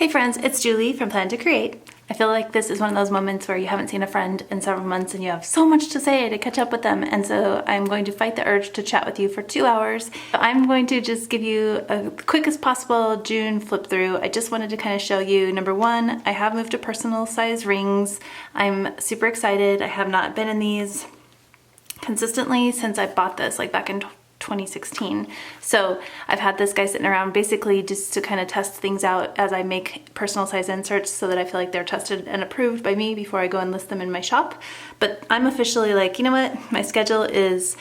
Hey friends, it's Julie from Plan to Create. I feel like this is one of those moments where you haven't seen a friend in several months and you have so much to say to catch up with them, and so I'm going to fight the urge to chat with you for 2 hours. I'm going to just give you a quick as possible June flip through. I just wanted to kind of show you, number one, I have moved to personal size rings. I'm super excited. I have not been in these consistently since I bought this, like back in 2016. So I've had this guy sitting around basically just to kind of test things out as I make personal size inserts so that I feel like they're tested and approved by me before I go and list them in my shop. But I'm officially like, you know what? My schedule is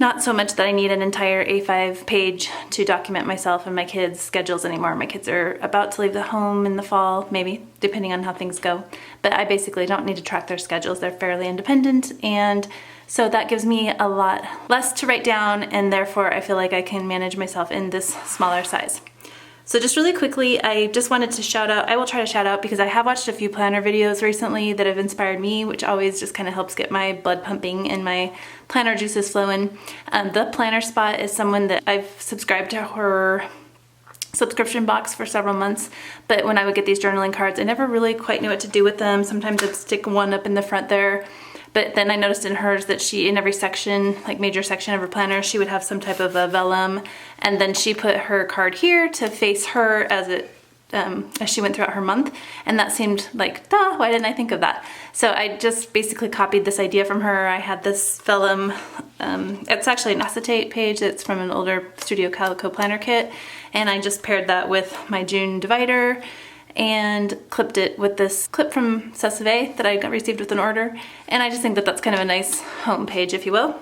not so much that I need an entire A5 page to document myself and my kids' schedules anymore. My kids are about to leave the home in the fall, maybe, depending on how things go. But I basically don't need to track their schedules. They're fairly independent, and so that gives me a lot less to write down, and therefore I feel like I can manage myself in this smaller size. So just really quickly, I just wanted to shout out, I will try to shout out because I have watched a few planner videos recently that have inspired me, which always just kind of helps get my blood pumping and my planner juices flowing. The Planner Spot is someone that I've subscribed to her subscription box for several months, but when I would get these journaling cards, I never really quite knew what to do with them. Sometimes I'd stick one up in the front there. But then I noticed in hers that she, in every section, like major section of her planner, she would have some type of a vellum, and then she put her card here to face her as she went throughout her month, and that seemed like, duh, why didn't I think of that? So I just basically copied this idea from her. I had this vellum, it's actually an acetate page, it's from an older Studio Calico planner kit, and I just paired that with my June divider and clipped it with this clip from Sesame that I got received with an order. And I just think that that's kind of a nice home page, if you will.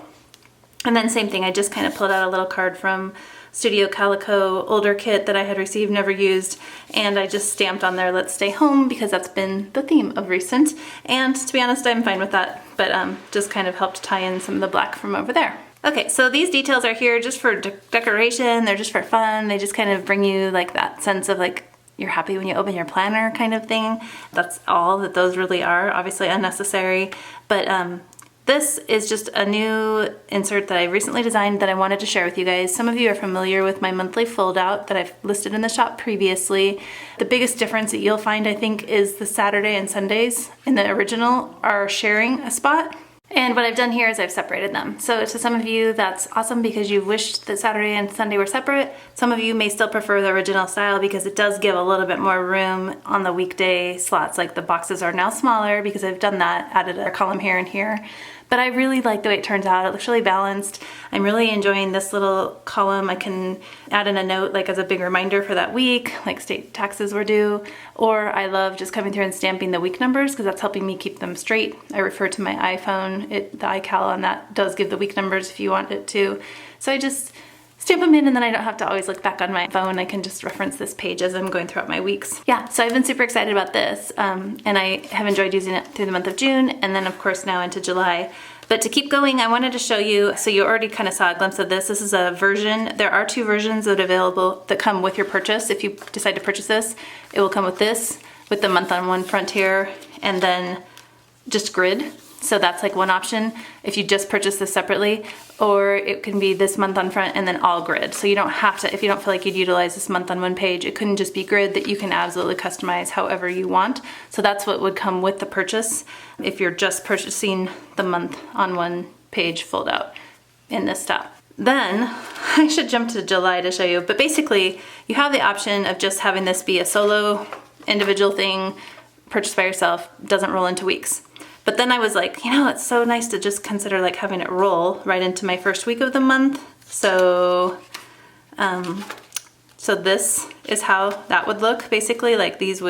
And then same thing, I just kind of pulled out a little card from Studio Calico older kit that I had received, never used, and I just stamped on there, let's stay home, because that's been the theme of recent. And to be honest, I'm fine with that, but just kind of helped tie in some of the black from over there. Okay, so these details are here just for decoration, they're just for fun, they just kind of bring you like that sense of like, you're happy when you open your planner kind of thing. That's all that those really are, obviously unnecessary. But this is just a new insert that I recently designed that I wanted to share with you guys. Some of you are familiar with my monthly fold out that I've listed in the shop previously. The biggest difference that you'll find, I think, is the Saturday and Sundays in the original are sharing a spot. And what I've done here is I've separated them. So to some of you, that's awesome because you wished that Saturday and Sunday were separate. Some of you may still prefer the original style because it does give a little bit more room on the weekday slots. Like the boxes are now smaller because I've done that, added a column here and here. But I really like the way it turns out. It looks really balanced. I'm really enjoying this little column. I can add in a note like as a big reminder for that week, like state taxes were due, or I love just coming through and stamping the week numbers because that's helping me keep them straight. I refer to my iPhone. The iCal on that does give the week numbers if you want it to. So I just stamp them in, and then I don't have to always look back on my phone. I can just reference this page as I'm going throughout my weeks. Yeah, so I've been super excited about this, and I have enjoyed using it through the month of June, and then of course now into July. But to keep going, I wanted to show you, so you already kind of saw a glimpse of this. This is a version. There are 2 versions that are available that come with your purchase. If you decide to purchase this, it will come with this, with the month on one front here, and then just grid. So that's like one option if you just purchase this separately, or it can be this month on front and then all grid. So you don't have to, if you don't feel like you'd utilize this month on one page, it couldn't just be grid, that you can absolutely customize however you want. So that's what would come with the purchase if you're just purchasing the month on one page fold out in this style. Then I should jump to July to show you, but basically you have the option of just having this be a solo individual thing, purchased by yourself, doesn't roll into weeks. But then I was like, you know, it's so nice to just consider like having it roll right into my first week of the month. So, so this is how that would look basically. Like this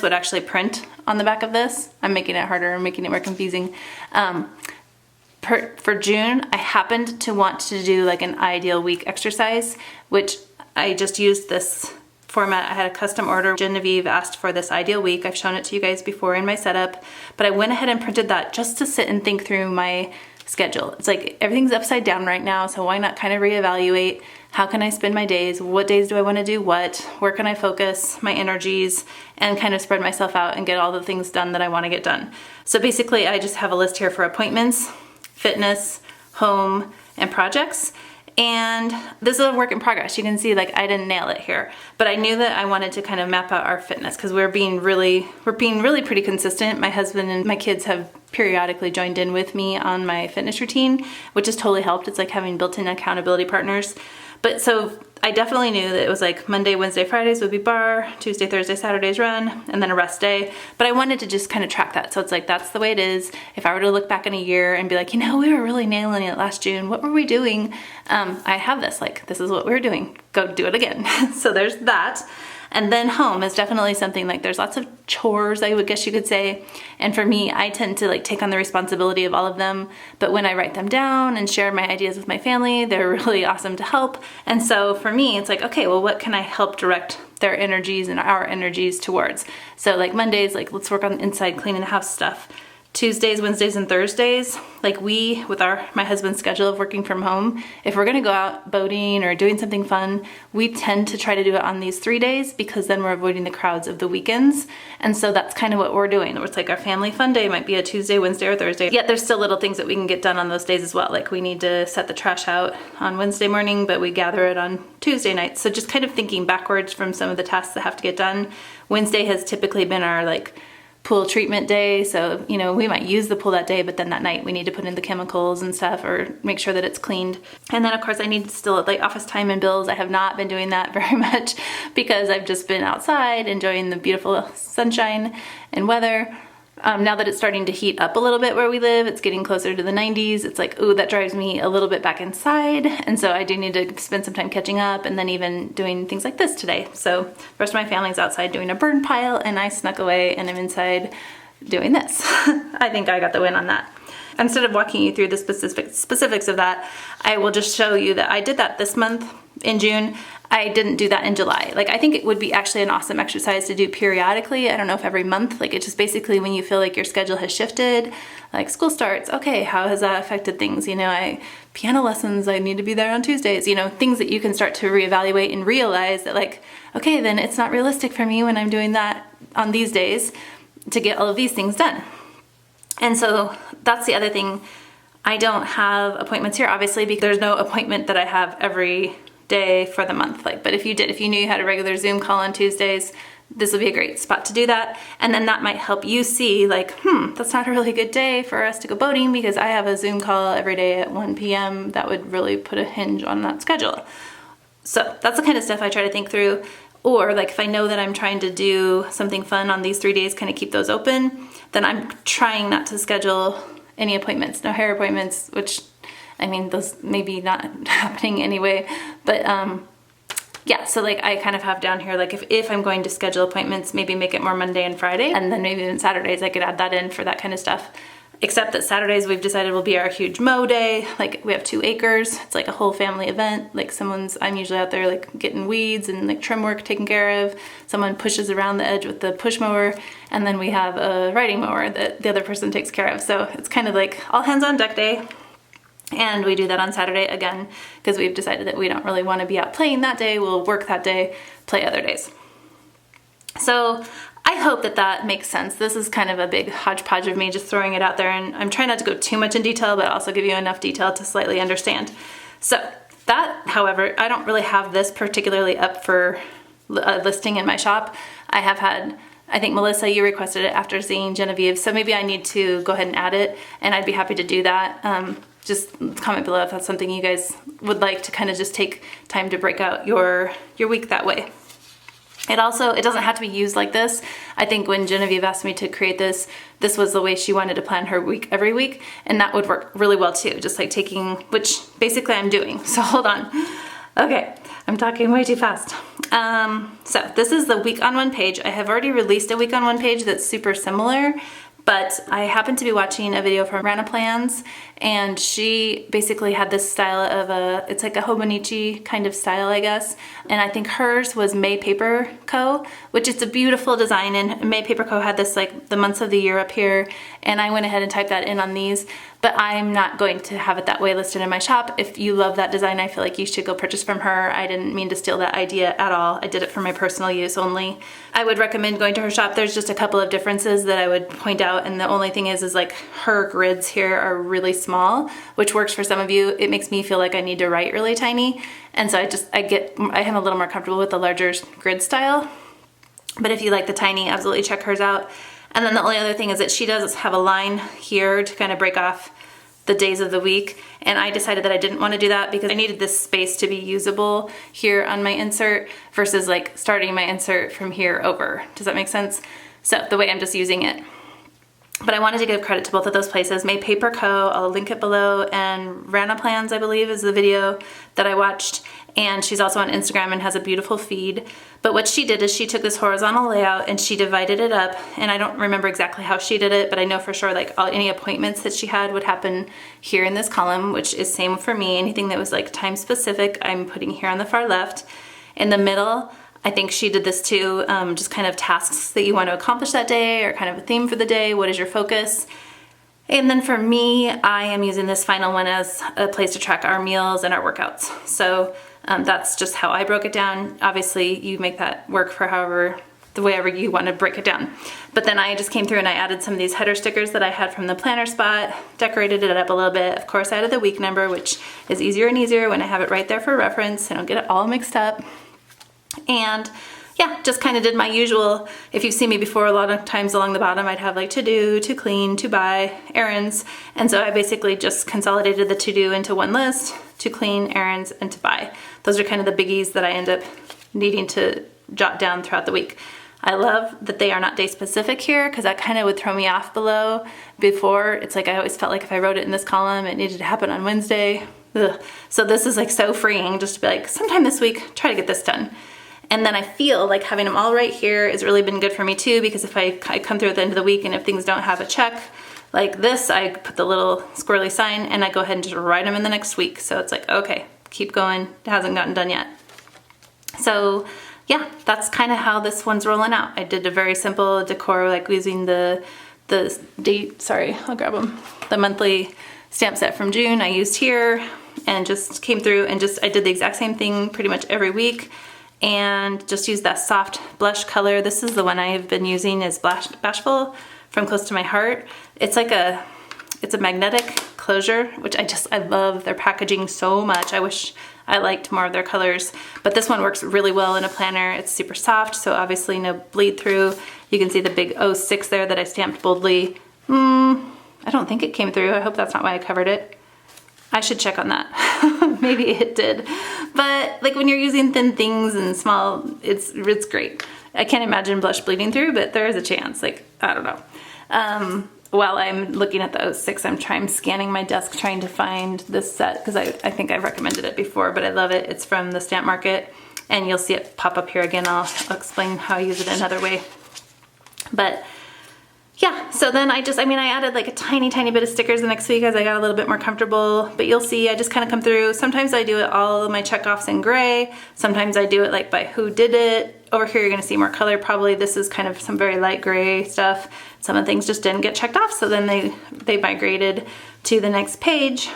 would actually print on the back of this. I'm making it harder and making it more confusing. For June, I happened to want to do like an ideal week exercise, which I just used this format. I had a custom order. Genevieve asked for this ideal week. I've shown it to you guys before in my setup, but I went ahead and printed that just to sit and think through my schedule. It's like everything's upside down right now, so why not kind of reevaluate how can I spend my days? What days do I want to do what? Where can I focus my energies and kind of spread myself out and get all the things done that I want to get done? So basically I just have a list here for appointments, fitness, home, and projects. And this is a work in progress. You can see like I didn't nail it here, but I knew that I wanted to kind of map out our fitness because we're being really pretty consistent. My husband and my kids have periodically joined in with me on my fitness routine, which has totally helped. It's like having built-in accountability partners. But so I definitely knew that it was like Monday, Wednesday, Fridays would be bar, Tuesday, Thursday, Saturdays run, and then a rest day. But I wanted to just kind of track that. So it's like, that's the way it is. If I were to look back in a year and be like, you know, we were really nailing it last June. What were we doing? I have this, like, this is what we were doing. Go do it again. So there's that. And then home is definitely something like there's lots of chores, I would guess you could say. And for me, I tend to like take on the responsibility of all of them. But when I write them down and share my ideas with my family, they're really awesome to help. And so for me, it's like, okay, well, what can I help direct their energies and our energies towards? So like Mondays, like let's work on inside cleaning the house stuff. Tuesdays, Wednesdays, and Thursdays, like with my husband's schedule of working from home, if we're gonna go out boating or doing something fun, we tend to try to do it on these 3 days because then we're avoiding the crowds of the weekends. And so that's kind of what we're doing. It's like our family fun day might be a Tuesday, Wednesday, or Thursday. Yet there's still little things that we can get done on those days as well. Like we need to set the trash out on Wednesday morning, but we gather it on Tuesday nights. So just kind of thinking backwards from some of the tasks that have to get done. Wednesday has typically been our like pool treatment day. So, you know, we might use the pool that day, but then that night we need to put in the chemicals and stuff or make sure that it's cleaned. And then of course I need to still like office time and bills. I have not been doing that very much because I've just been outside enjoying the beautiful sunshine and weather. Now that it's starting to heat up a little bit where we live, it's getting closer to the 90s. It's like, ooh, that drives me a little bit back inside. And so I do need to spend some time catching up and then even doing things like this today. So the rest of my family's outside doing a burn pile and I snuck away and I'm inside doing this. I think I got the win on that. Instead of walking you through the specifics of that, I will just show you that I did that this month in June. I didn't do that in July. Like, I think it would be actually an awesome exercise to do periodically. I don't know if every month, like it's just basically when you feel like your schedule has shifted, like school starts, okay, how has that affected things? You know, piano lessons, I need to be there on Tuesdays, you know, things that you can start to reevaluate and realize that like, okay, then it's not realistic for me when I'm doing that on these days to get all of these things done. And so that's the other thing. I don't have appointments here, obviously, because there's no appointment that I have every day for the month. Like, but if you knew you had a regular Zoom call on Tuesdays, this would be a great spot to do that. And then that might help you see like, that's not a really good day for us to go boating because I have a Zoom call every day at 1 p.m. That would really put a hinge on that schedule. So that's the kind of stuff I try to think through. Or like if I know that I'm trying to do something fun on these 3 days, kind of keep those open, then I'm trying not to schedule any appointments, no hair appointments, which I mean, those maybe not happening anyway, but yeah, so like I kind of have down here, like if I'm going to schedule appointments, maybe make it more Monday and Friday, and then maybe even Saturdays I could add that in for that kind of stuff. Except that Saturdays we've decided will be our huge mow day. Like we have 2 acres. It's like a whole family event. Like I'm usually out there like getting weeds and like trim work taken care of. Someone pushes around the edge with the push mower, and then we have a riding mower that the other person takes care of. So it's kind of like all hands on deck day. And we do that on Saturday again, because we've decided that we don't really want to be out playing that day. We'll work that day, play other days. So I hope that makes sense. This is kind of a big hodgepodge of me just throwing it out there, and I'm trying not to go too much in detail, but also give you enough detail to slightly understand. So that, however, I don't really have this particularly up for a listing in my shop. I think Melissa, you requested it after seeing Genevieve, so maybe I need to go ahead and add it, and I'd be happy to do that. Just comment below if that's something you guys would like to kind of just take time to break out your week that way. It doesn't have to be used like this. I think when Genevieve asked me to create this was the way she wanted to plan her week every week, and that would work really well too. Just like which basically I'm doing. So hold on. Okay, I'm talking way too fast. So this is the week on one page. I have already released a week on one page that's super similar, but I happened to be watching a video from Rana Plans, and she basically had this style of it's like a Hobonichi kind of style, I guess. And I think hers was May Paper Co., which is a beautiful design. And May Paper Co. had this like the months of the year up here, and I went ahead and typed that in on these. but I'm not going to have it that way listed in my shop. If you love that design, I feel like you should go purchase from her. I didn't mean to steal that idea at all. I did it for my personal use only. I would recommend going to her shop. There's just a couple of differences that I would point out, and the only thing is like her grids here are really small, which works for some of you. It makes me feel like I need to write really tiny, and so I am a little more comfortable with the larger grid style. But if you like the tiny, absolutely check hers out. And then the only other thing is that she does have a line here to kind of break off the days of the week. And I decided that I didn't want to do that because I needed this space to be usable here on my insert versus like starting my insert from here over. Does that make sense? So the way I'm just using it. But I wanted to give credit to both of those places. Made Paper Co., I'll link it below, and Rana Plans, I believe, is the video that I watched. And she's also on Instagram and has a beautiful feed. But what she did is she took this horizontal layout and she divided it up. And I don't remember exactly how she did it, but I know for sure like any appointments that she had would happen here in this column, which is same for me. Anything that was like time specific, I'm putting here on the far left. In the middle, I think she did this too, just kind of tasks that you want to accomplish that day or kind of a theme for the day. What is your focus? And then for me, I am using this final one as a place to track our meals and our workouts. So that's just how I broke it down. Obviously, you make that work for the way you want to break it down. But then I just came through and I added some of these header stickers that I had from the planner spot, decorated it up a little bit. Of course, I added the week number, which is easier and easier when I have it right there for reference. I don't get it all mixed up. And yeah, just kind of did my usual. If you've seen me before, a lot of times along the bottom, I'd have like to do, to clean, to buy, errands. And so I basically just consolidated the to do into one list: to clean, errands, and to buy. Those are kind of the biggies that I end up needing to jot down throughout the week. I love that they are not day specific here because that kind of would throw me off below. Before, it's like I always felt like if I wrote it in this column, it needed to happen on Wednesday. Ugh. So this is like so freeing just to be like, sometime this week, try to get this done. And then I feel like having them all right here has really been good for me too, because if I come through at the end of the week and if things don't have a check like this, I put the little squirrely sign and I go ahead and just write them in the next week. So it's like, okay, keep going. It hasn't gotten done yet. So yeah, that's kind of how this one's rolling out. I did a very simple decor, like using the date, sorry, I'll grab them. The monthly stamp set from June I used here and just came through and I did the exact same thing pretty much every week. And just use that soft blush color. This is the one I've been using, is Bashful from Close to My Heart. It's a magnetic closure, which I love their packaging so much. I wish I liked more of their colors, but this one works really well in a planner. It's super soft, so obviously no bleed through. You can see the big 06 there that I stamped boldly. I don't think it came through. I hope that's not why I covered it. I should check on that. Maybe it did. But like when you're using thin things and small, it's great. I can't imagine blush bleeding through, but there is a chance. Like, I don't know. While I'm looking at the 06, I'm scanning my desk trying to find this set because I think I've recommended it before, but I love it. It's from the Stamp Market and you'll see it pop up here again. I'll explain how I use it another way. But yeah, so then I added like a tiny bit of stickers the next week as I got a little bit more comfortable, but you'll see I just kind of come through. Sometimes I do it all of my checkoffs in gray. Sometimes I do it like by who did it. Over here you're gonna see more color probably. This is kind of some very light gray stuff. Some of the things just didn't get checked off, so then they migrated to the next page.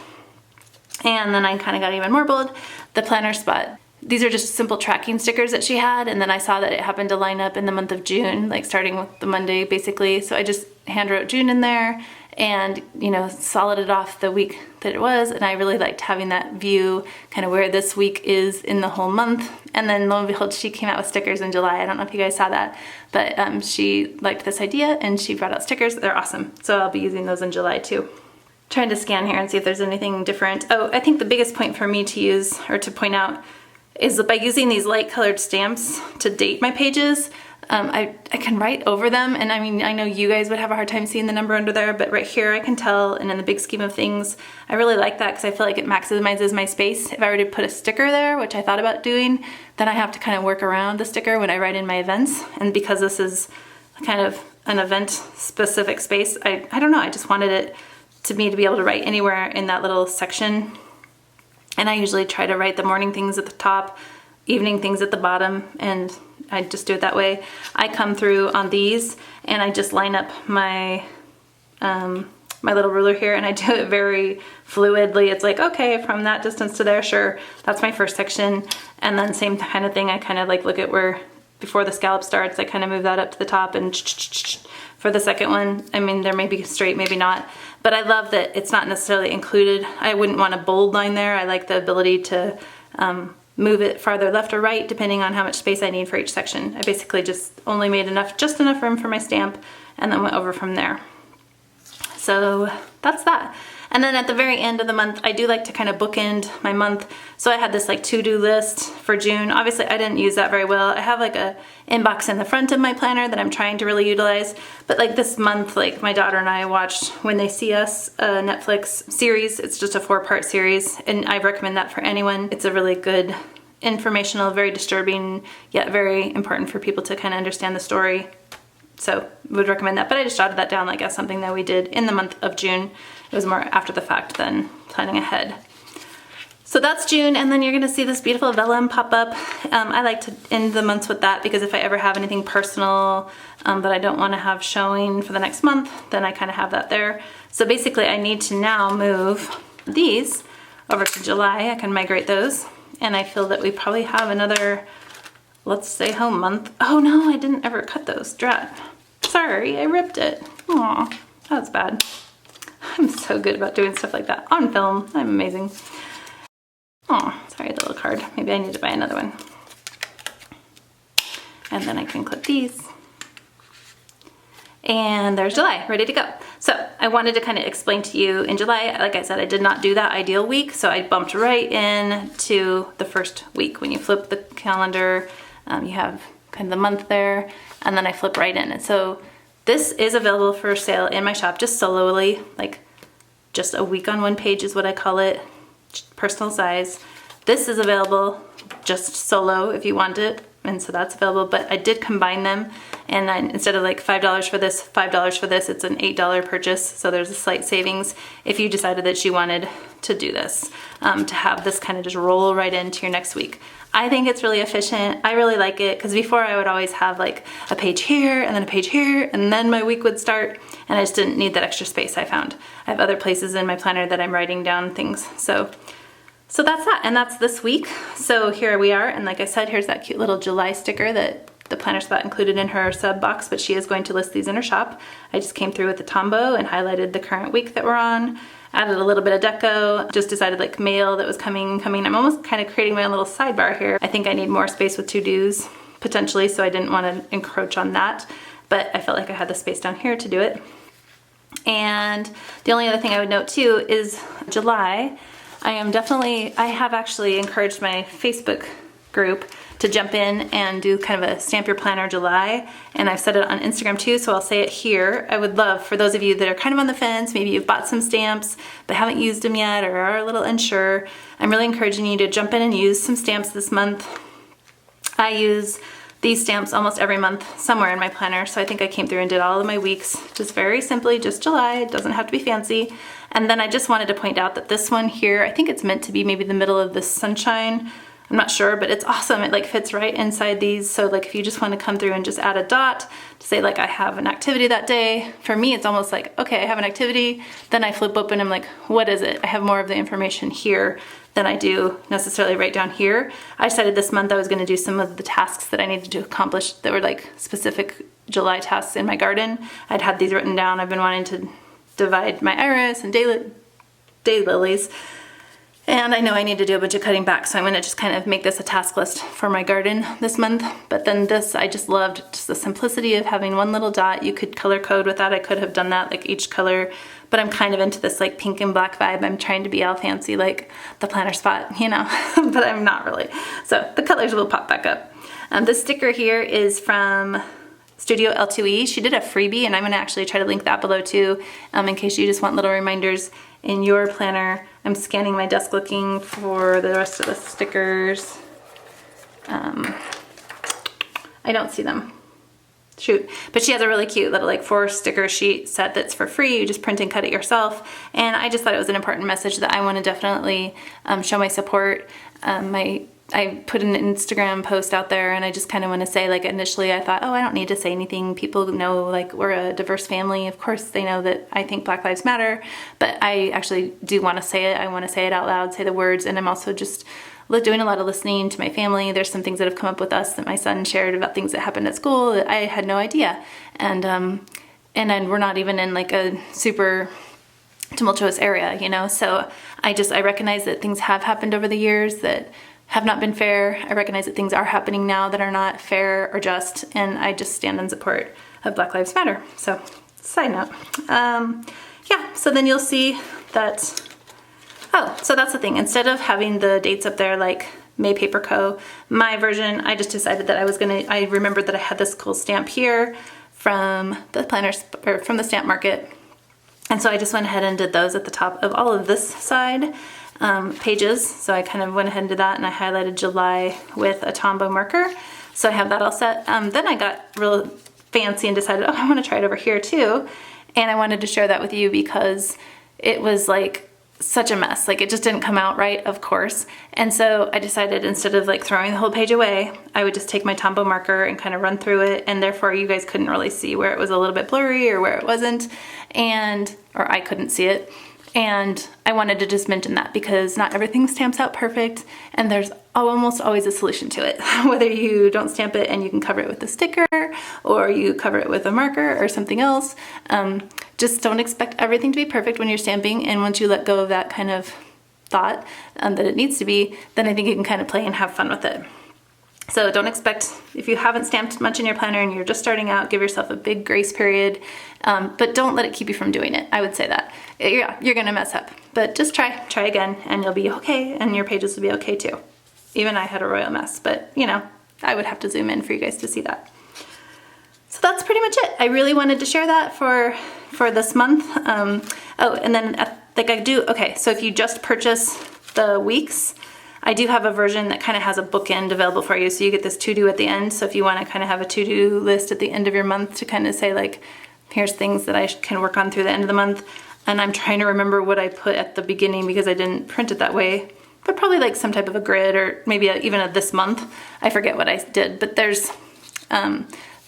And then I kind of got even more bold. The planner spot. These are just simple tracking stickers that she had, and then I saw that it happened to line up in the month of June, like starting with the Monday basically. So I just hand wrote June in there and, you know, solided off the week that it was. And I really liked having that view, kind of where this week is in the whole month. And then lo and behold, she came out with stickers in July. I don't know if you guys saw that, but she liked this idea and she brought out stickers. They're awesome. So I'll be using those in July too. Trying to scan here and see if there's anything different. Oh, I think the biggest point for me to use or to point out is by using these light colored stamps to date my pages. I can write over them, and I mean, I know you guys would have a hard time seeing the number under there, but right here I can tell, and in the big scheme of things, I really like that because I feel like it maximizes my space. If I were to put a sticker there, which I thought about doing, then I have to kind of work around the sticker when I write in my events, and because this is kind of an event-specific space, I don't know, I just wanted it to be able to write anywhere in that little section. And I usually try to write the morning things at the top, evening things at the bottom, and I just do it that way. I come through on these and I just line up my my little ruler here, and I do it very fluidly. It's like, okay, from that distance to there, sure, that's my first section. And then same kind of thing, I kind of like look at where, before the scallop starts, I kind of move that up to the top, and for the second one, I mean, there may be straight, maybe not, but I love that it's not necessarily included. I wouldn't want a bold line there. I like the ability to move it farther left or right depending on how much space I need for each section. I basically just only made just enough room for my stamp and then went over from there. So that's that. And then at the very end of the month, I do like to kind of bookend my month. So I had this like to-do list for June. Obviously I didn't use that very well. I have like a inbox in the front of my planner that I'm trying to really utilize. But like this month, like my daughter and I watched When They See Us, a Netflix series. It's just a 4-part series, and I recommend that for anyone. It's a really good, informational, very disturbing, yet very important for people to kind of understand the story. So would recommend that, but I just jotted that down like as something that we did in the month of June. It was more after the fact than planning ahead. So that's June, and then you're gonna see this beautiful vellum pop up. I like to end the months with that because if I ever have anything personal that I don't wanna have showing for the next month, then I kind of have that there. So basically I need to now move these over to July. I can migrate those, and I feel that we probably have another, let's say, home month. Oh no, I didn't ever cut those, drat. Sorry, I ripped it. Aw, that's bad. I'm so good about doing stuff like that on film. I'm amazing. Oh, sorry, the little card. Maybe I need to buy another one. And then I can clip these. And there's July, ready to go. So I wanted to kind of explain to you in July, like I said, I did not do that ideal week, so I bumped right in to the first week. When you flip the calendar, you have kind of the month there, and then I flip right in. And so this is available for sale in my shop just solely, like just a week on one page is what I call it, personal size. This is available just solo if you want it, and so that's available, but I did combine them, and then instead of like $5 for this, $5 for this, it's an $8 purchase, so there's a slight savings if you decided that you wanted to do this, to have this kind of just roll right into your next week. I think it's really efficient. I really like it because before I would always have like a page here and then a page here, and then my week would start, and I just didn't need that extra space. I found I have other places in my planner that I'm writing down things. So that's that, and that's this week. So here we are, and like I said, here's that cute little July sticker that the Planner Spot included in her sub box, but she is going to list these in her shop. I just came through with the Tombow and highlighted the current week that we're on, added a little bit of deco, just decided like mail that was coming. I'm almost kind of creating my own little sidebar here. I think I need more space with to-dos potentially, so I didn't want to encroach on that, but I felt like I had the space down here to do it. And the only other thing I would note too is July. I have actually encouraged my Facebook group to jump in and do kind of a Stamp Your Planner July, and I've said it on Instagram too, so I'll say it here. I would love for those of you that are kind of on the fence, maybe you've bought some stamps but haven't used them yet or are a little unsure, I'm really encouraging you to jump in and use some stamps this month. I use these stamps almost every month somewhere in my planner, so I think I came through and did all of my weeks just very simply, just July. It doesn't have to be fancy. And then I just wanted to point out that this one here, I think it's meant to be maybe the middle of this sunshine. I'm not sure, but it's awesome. It like fits right inside these. So like if you just want to come through and just add a dot to say like I have an activity that day, for me it's almost like, okay, I have an activity, then I flip open, I'm like, what is it? I have more of the information here than I do necessarily right down here. I decided this month I was going to do some of the tasks that I needed to accomplish that were like specific July tasks in my garden. I'd had these written down. I've been wanting to divide my iris and daylilies. And I know I need to do a bunch of cutting back, so I'm gonna just kind of make this a task list for my garden this month. But then this, I just loved just the simplicity of having one little dot. You could color code with that. I could have done that, like each color, but I'm kind of into this like pink and black vibe. I'm trying to be all fancy like the Planner Spot, you know, but I'm not really. So the colors will pop back up. This sticker here is from Studio L2E. She did a freebie, and I'm gonna actually try to link that below too, in case you just want little reminders in your planner. I'm scanning my desk looking for the rest of the stickers. I don't see them. Shoot. But she has a really cute little like 4 sticker sheet set that's for free. You just print and cut it yourself. And I just thought it was an important message that I want to definitely show my support. My I put an Instagram post out there, and I just kind of want to say, like, initially I thought, oh, I don't need to say anything. People know, like, we're a diverse family. Of course they know that I think Black Lives Matter, but I actually do want to say it. I want to say it out loud, say the words, and I'm also just doing a lot of listening to my family. There's some things that have come up with us that my son shared about things that happened at school that I had no idea. And then we're not even in like a super tumultuous area, you know? So I recognize that things have happened over the years that have not been fair. I recognize that things are happening now that are not fair or just, and I just stand in support of Black Lives Matter. So, side note. Yeah, so then you'll see that, oh, so that's the thing. Instead of having the dates up there like May Paper Co., my version, I just decided that I remembered that I had this cool stamp here from the planners, or from the stamp market. And so I just went ahead and did those at the top of all of this side pages. So I kind of went ahead and did that, and I highlighted July with a Tombow marker. So I have that all set. Then I got real fancy and decided, oh, I want to try it over here too. And I wanted to share that with you because it was like such a mess. Like, it just didn't come out right, of course. And so I decided, instead of like throwing the whole page away, I would just take my Tombow marker and kind of run through it. And therefore you guys couldn't really see where it was a little bit blurry or where it wasn't. Or I couldn't see it. And I wanted to just mention that because not everything stamps out perfect, and there's almost always a solution to it. Whether you don't stamp it and you can cover it with a sticker, or you cover it with a marker or something else. Just don't expect everything to be perfect when you're stamping, and once you let go of that kind of thought that it needs to be, then I think you can kind of play and have fun with it. So don't expect, if you haven't stamped much in your planner and you're just starting out, give yourself a big grace period, but don't let it keep you from doing it. I would say that. Yeah, you're gonna mess up, but just try again, and you'll be okay, and your pages will be okay too. Even I had a royal mess, but you know, I would have to zoom in for you guys to see that. So that's pretty much it. I really wanted to share that for this month. Oh, and then okay, so if you just purchase the weeks, I do have a version that kind of has a bookend available for you. So you get this to-do at the end. So if you want to kind of have a to-do list at the end of your month to kind of say, like, here's things that I can work on through the end of the month. And I'm trying to remember what I put at the beginning because I didn't print it that way. But probably like some type of a grid, or maybe even a this month. I forget what I did. But there's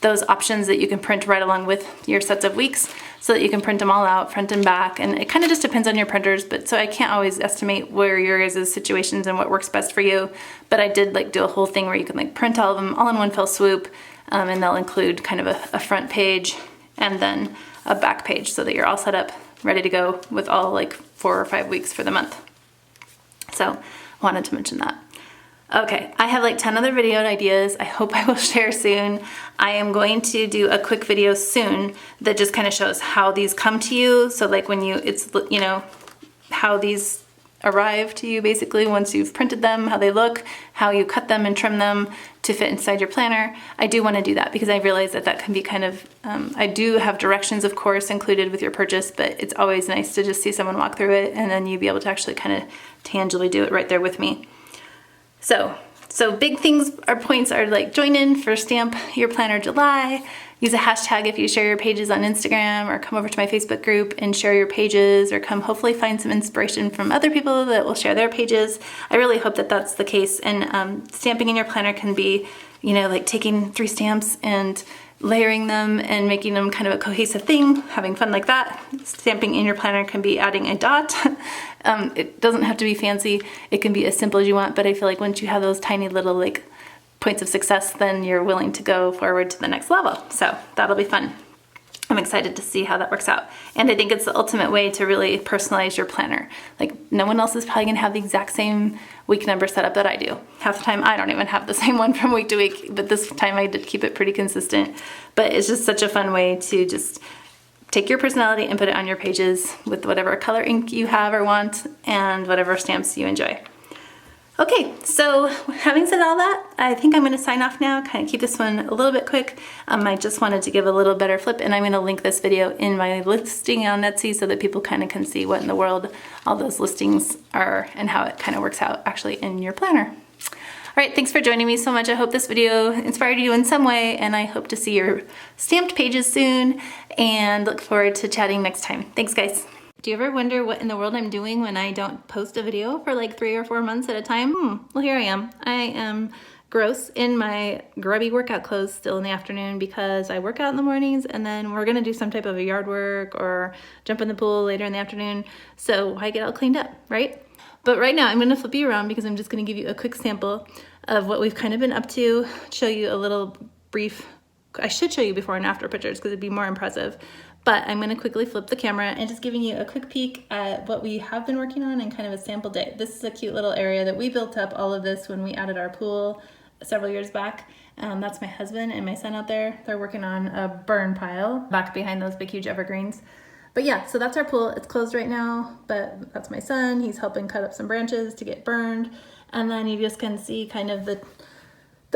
those options that you can print right along with your sets of weeks, so that you can print them all out front and back. And it kind of just depends on your printers, but so I can't always estimate where your guys' situations and what works best for you. But I did like do a whole thing where you can like print all of them all in one fell swoop, and they'll include kind of a front page and then a back page, so that you're all set up, ready to go with all like 4 or 5 weeks for the month. So wanted to mention that. Okay, I have like 10 other video ideas I hope I will share soon. I am going to do a quick video soon that just kind of shows how these come to you. So like when how these arrive to you basically once you've printed them, how they look, how you cut them and trim them to fit inside your planner. I do want to do that because I realize that can be kind of, I do have directions of course included with your purchase, but it's always nice to just see someone walk through it and then you be able to actually kind of tangibly do it right there with me. So big things or points are like join in for Stamp Your Planner July. Use a hashtag if you share your pages on Instagram, or come over to my Facebook group and share your pages, or come hopefully find some inspiration from other people that will share their pages. I really hope that that's the case. And stamping in your planner can be, you know, like taking 3 stamps and layering them and making them kind of a cohesive thing, having fun like that. Stamping in your planner can be adding a dot. It doesn't have to be fancy. It can be as simple as you want, but I feel like once you have those tiny little like points of success, then you're willing to go forward to the next level. So that'll be fun. I'm excited to see how that works out. And I think it's the ultimate way to really personalize your planner. Like, no one else is probably gonna have the exact same week number setup that I do. Half the time I don't even have the same one from week to week, but this time I did keep it pretty consistent. But it's just such a fun way to just take your personality and put it on your pages with whatever color ink you have or want and whatever stamps you enjoy. Okay, so having said all that, I think I'm going to sign off now, kind of keep this one a little bit quick. I just wanted to give a little better flip, and I'm going to link this video in my listing on Etsy so that people kind of can see what in the world all those listings are and how it kind of works out actually in your planner. All right, thanks for joining me so much. I hope this video inspired you in some way, and I hope to see your stamped pages soon, and look forward to chatting next time. Thanks, guys. Do you ever wonder what in the world I'm doing when I don't post a video for like 3 or 4 months at a time? Well, here I am. I am gross in my grubby workout clothes still in the afternoon because I work out in the mornings and then we're gonna do some type of a yard work or jump in the pool later in the afternoon. So I get all cleaned up, right? But right now I'm gonna flip you around because I'm just gonna give you a quick sample of what we've kind of been up to, show you a little brief, I should show you before and after pictures because it'd be more impressive. But I'm gonna quickly flip the camera and just giving you a quick peek at what we have been working on and kind of a sample day. This is a cute little area that we built up all of this when we added our pool several years back. That's my husband and my son out there. They're working on a burn pile back behind those big huge evergreens. But yeah, so that's our pool. It's closed right now, but that's my son. He's helping cut up some branches to get burned. And then you just can see kind of the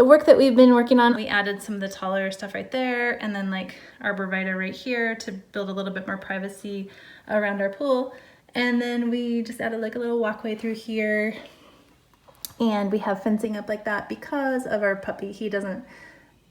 work that we've been working on. We added some of the taller stuff right there and then like arborvitae right here to build a little bit more privacy around our pool. And then we just added like a little walkway through here. And we have fencing up like that because of our puppy. He doesn't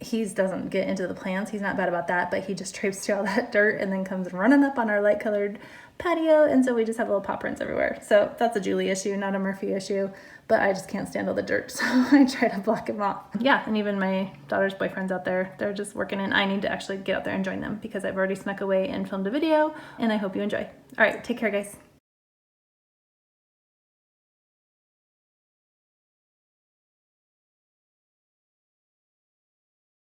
get into the plants. He's not bad about that, but he just traipses through all that dirt and then comes running up on our light colored patio. And so we just have little paw prints everywhere. So that's a Julie issue, not a Murphy issue, but I just can't stand all the dirt. So I try to block him off. Yeah, and even my daughter's boyfriend's out there. They're just working and I need to actually get out there and join them because I've already snuck away and filmed a video and I hope you enjoy. All right, take care guys.